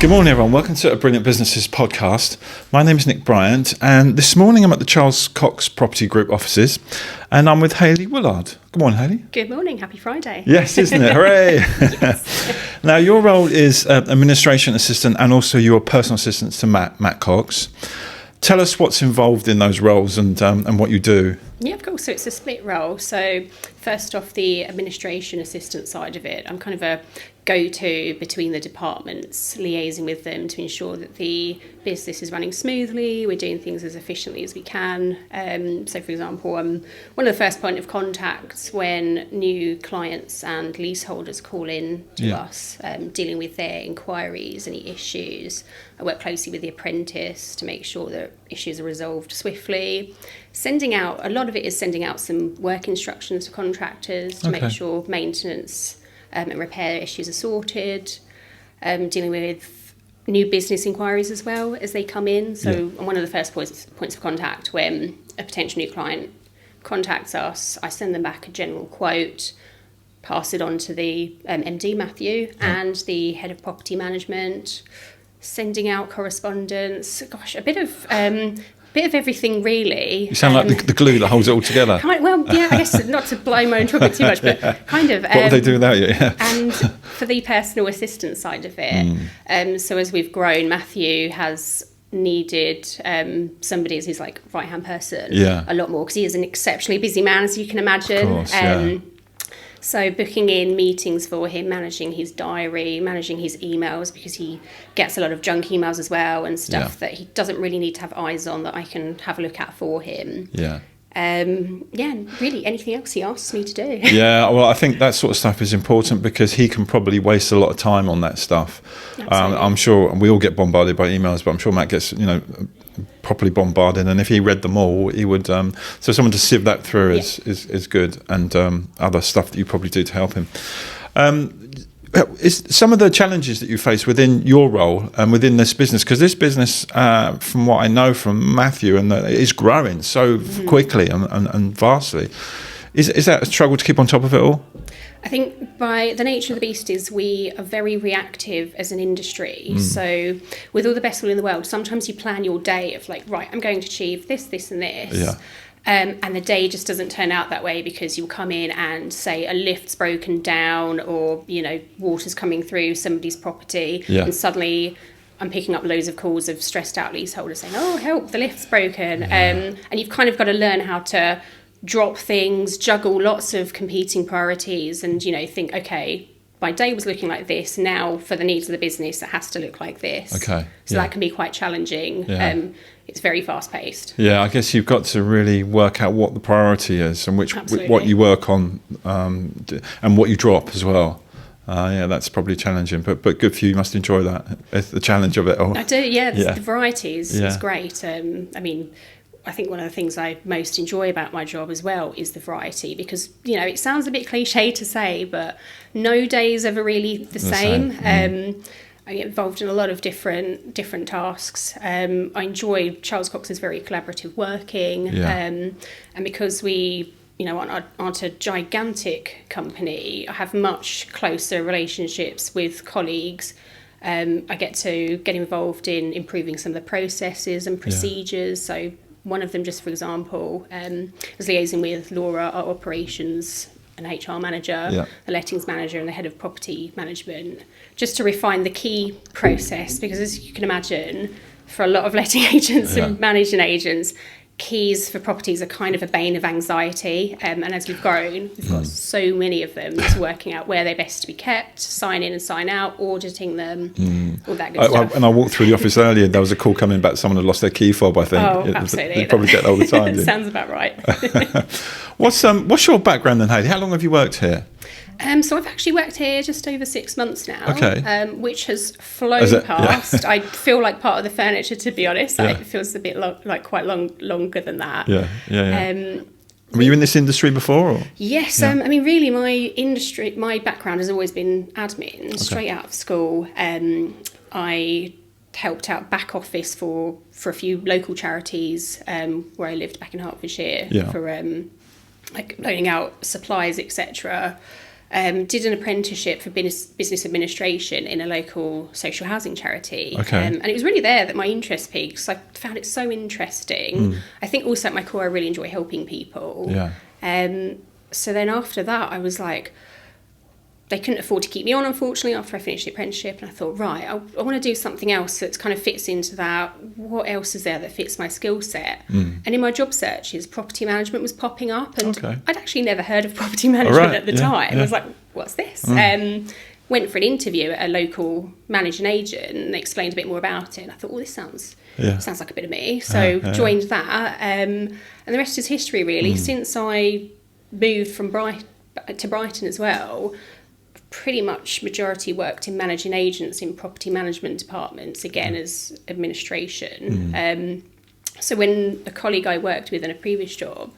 Good morning, everyone. Welcome to a Brilliant Businesses podcast. My name is Nick Bryant, and this morning I'm at the Charles Cox Property Group offices, and I'm with Hayley Woollard. Good morning, Hayley. Good morning. Happy Friday. Yes, isn't it? Hooray! Now, your role is administration assistant and also you're personal assistant to Matt Cox. Tell us what's involved in those roles and what you do. Yeah, of course. So it's a split role. So first off, the administration assistant side of it, I'm kind of a go-to between the departments, liaising with them to ensure that the business is running smoothly, we're doing things as efficiently as we can. So for example, I'm one of the first point of contacts when new clients and leaseholders call in to us, dealing with their inquiries, any issues. I work closely with the apprentice to make sure that issues are resolved swiftly. A lot of it is sending out some work instructions to contractors to make sure maintenance and repair issues are sorted, dealing with new business inquiries as well as they come in. So I'm one of the first points of contact when a potential new client contacts us. I send them back a general quote, pass it on to the MD, Matthew, and the head of property management, sending out correspondence. Gosh, a bit of everything, really. You sound like the glue that holds it all together. I guess not to blow my own trumpet too much, but kind of. What would they do without you? Yeah. And for the personal assistant side of it, so as we've grown, Matthew has needed somebody as his like right-hand person a lot more because he is an exceptionally busy man, as you can imagine. Of course, So booking in meetings for him, managing his diary, managing his emails, because he gets a lot of junk emails as well and stuff that he doesn't really need to have eyes on that I can have a look at for him. Really anything else he asks me to do. Well, I think that sort of stuff is important because he can probably waste a lot of time on that stuff. I'm sure we all get bombarded by emails, but I'm sure Matt gets, properly bombarded, and if he read them all, he would. So someone to sieve that through is good, and other stuff that you probably do to help him. Is some of the challenges that you face within your role and within this business, because this business, from what I know from Matthew, is growing so quickly and vastly. Is that a struggle to keep on top of it all? I think by the nature of the beast is we are very reactive as an industry. So with all the best will in the world, sometimes you plan your day of like, right, I'm going to achieve this, this and this. And the day just doesn't turn out that way because you'll come in and say a lift's broken down or, water's coming through somebody's property and suddenly I'm picking up loads of calls of stressed out leaseholders saying, oh, help, the lift's broken. And you've kind of got to learn how to drop things, juggle lots of competing priorities and, think, okay, my day was looking like this. Now for the needs of the business, it has to look like this. So that can be quite challenging. It's very fast paced. I guess you've got to really work out what the priority is and what you work on and what you drop as well. That's probably challenging, but good for you. You must enjoy that. It's the challenge of it all. I do, the variety is great. I think one of the things I most enjoy about my job as well is the variety because, it sounds a bit cliche to say, but no day is ever really the same. I get involved in a lot of different tasks. I enjoy Charles Cox's very collaborative working. And because we, aren't a gigantic company, I have much closer relationships with colleagues. I get to get involved in improving some of the processes and procedures. So one of them, just for example, was liaising with Laura, our operations and HR manager, the lettings manager and the head of property management, just to refine the key process. Because as you can imagine, for a lot of letting agents and managing agents, keys for properties are kind of a bane of anxiety. And as we've grown, we've got so many of them just working out where they're best to be kept, sign in and sign out, auditing them, all that good stuff. And I walked through the office earlier, there was a call coming back, someone had lost their key fob, I think. Oh, absolutely. You probably get that all the time. Sounds about right. What's your background then, Hayley? How long have you worked here? So I've actually worked here just over 6 months now, which has flown past. I feel like part of the furniture, to be honest. It feels a bit quite longer than that. Were you in this industry before? Or? Yes. Really, my background has always been admin. Straight out of school, I helped out back office for a few local charities where I lived back in Hertfordshire for loaning out supplies, etc. did an apprenticeship for business administration in a local social housing charity. Okay. And it was really there that my interest peaked, because I found it so interesting. I think also at my core I really enjoy helping people. Yeah. So then after that I was like, they couldn't afford to keep me on, unfortunately, after I finished the apprenticeship. And I thought, right, I want to do something else that kind of fits into that. What else is there that fits my skill set? And in my job searches, property management was popping up. And I'd actually never heard of property management at the time. I was like, what's this? Went for an interview at a local managing agent, and they explained a bit more about it. And I thought, this sounds like a bit of me. So joined that. And the rest is history, really. Since I moved from to Brighton as well, pretty much majority worked in managing agents in property management departments, again as administration. So when a colleague I worked with in a previous job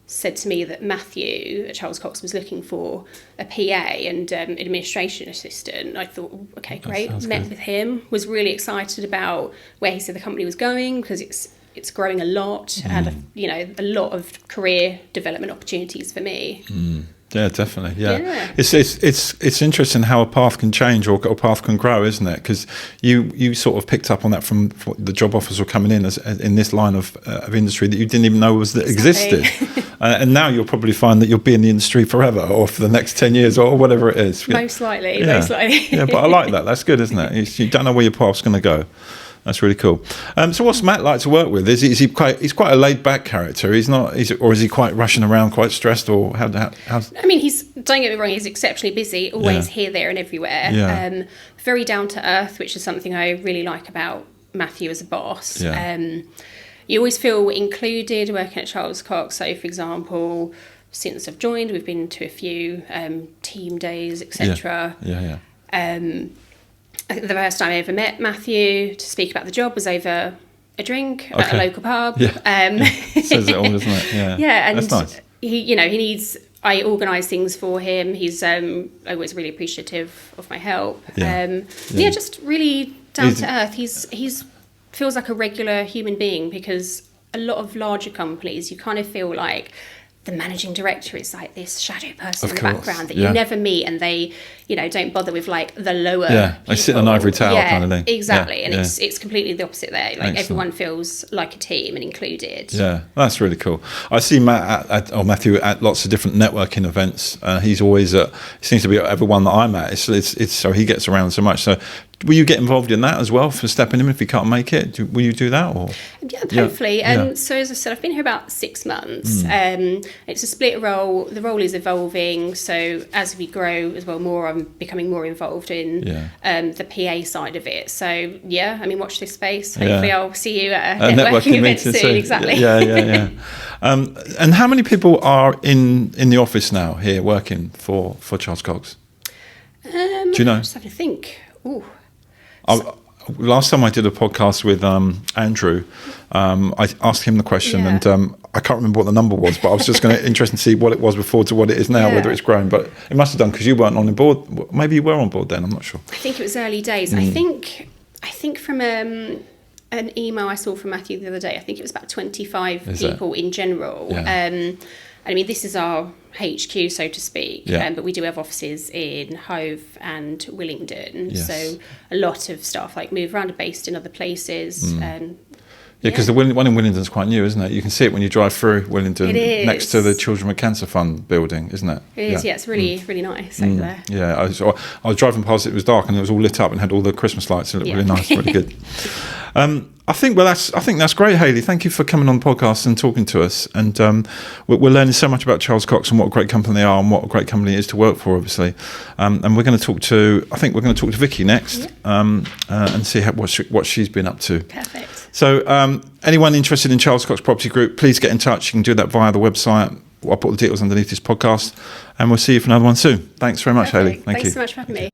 said to me that Matthew at Charles Cox was looking for a PA and administration assistant, I thought, okay, great. Met with him, was really excited about where he said the company was going, because it's growing a lot, and a lot of career development opportunities for me. Yeah, definitely. Yeah. It's interesting how a path can change or a path can grow, isn't it? Because you sort of picked up on that from the job offers were coming in as in this line of industry that you didn't even know existed, and now you'll probably find that you'll be in the industry forever, or for the next 10 years, or whatever it is. Most likely. Yeah, but I like that. That's good, isn't it? You don't know where your path's going to go. That's really cool. So what's Matt like to work with? He's quite a laid back character. Is he quite rushing around, quite stressed, or how? I mean, don't get me wrong, he's exceptionally busy, always here, there, and everywhere. Yeah. Very down to earth, which is something I really like about Matthew as a boss. Yeah. You always feel included working at Charles Cox. So, for example, since I've joined, we've been to a few team days, etc. Yeah. The first time I ever met Matthew to speak about the job was over a drink at a local pub. Yeah. Says it all, doesn't it? Yeah. Yeah, and that's nice. I organise things for him. He's always really appreciative of my help. Just really down to earth. He's feels like a regular human being, because a lot of larger companies, you kind of feel like the managing director is like this shadow person in the background that you never meet, and they, don't bother with like the lower. Yeah, they sit on an ivory tower kind of thing. Exactly, and it's completely the opposite there. Like everyone feels like a team and included. Yeah, that's really cool. I see Matthew at lots of different networking events. He's always he seems to be at every one that I'm at. It's so he gets around so much. So, will you get involved in that as well for stepping in if you can't make it? Will you do that? Or? Yeah, hopefully. So as I said, I've been here about 6 months. It's a split role. The role is evolving. So as we grow as well more, I'm becoming more involved in the PA side of it. So watch this space. Hopefully I'll see you at a networking event soon. Exactly. Yeah. And how many people are in the office now here working for Charles Cox? Do you know? Just have to think. Ooh. Last time I did a podcast with Andrew, I asked him the question, and I can't remember what the number was, but I was just interested to see what it was before to what it is now, whether it's grown. But it must have done, because you weren't on board. Maybe you were on board then. I'm not sure. I think it was early days. I think from an email I saw from Matthew the other day, I think it was about 25 people in general. Yeah. I mean, this is our HQ, so to speak, but we do have offices in Hove and Willingdon. Yes. So a lot of staff move around, are based in other places. Because the one in Willingdon is quite new, isn't it? You can see it when you drive through Willingdon, next to the Children with Cancer Fund building, isn't it? It is, it's really, really nice over there. Yeah, I was driving past, it was dark and it was all lit up and had all the Christmas lights. It looked really nice, really good. I think that's great, Hayley. Thank you for coming on the podcast and talking to us. And we're learning so much about Charles Cox and what a great company they are and what a great company it is to work for, obviously. And we're going to talk to Vicky next, and see what she's been up to. Perfect. So anyone interested in Charles Cox Property Group, please get in touch. You can do that via the website. I'll put the details underneath this podcast, and we'll see you for another one soon. Thanks very much, Hayley. Thanks so much for having me.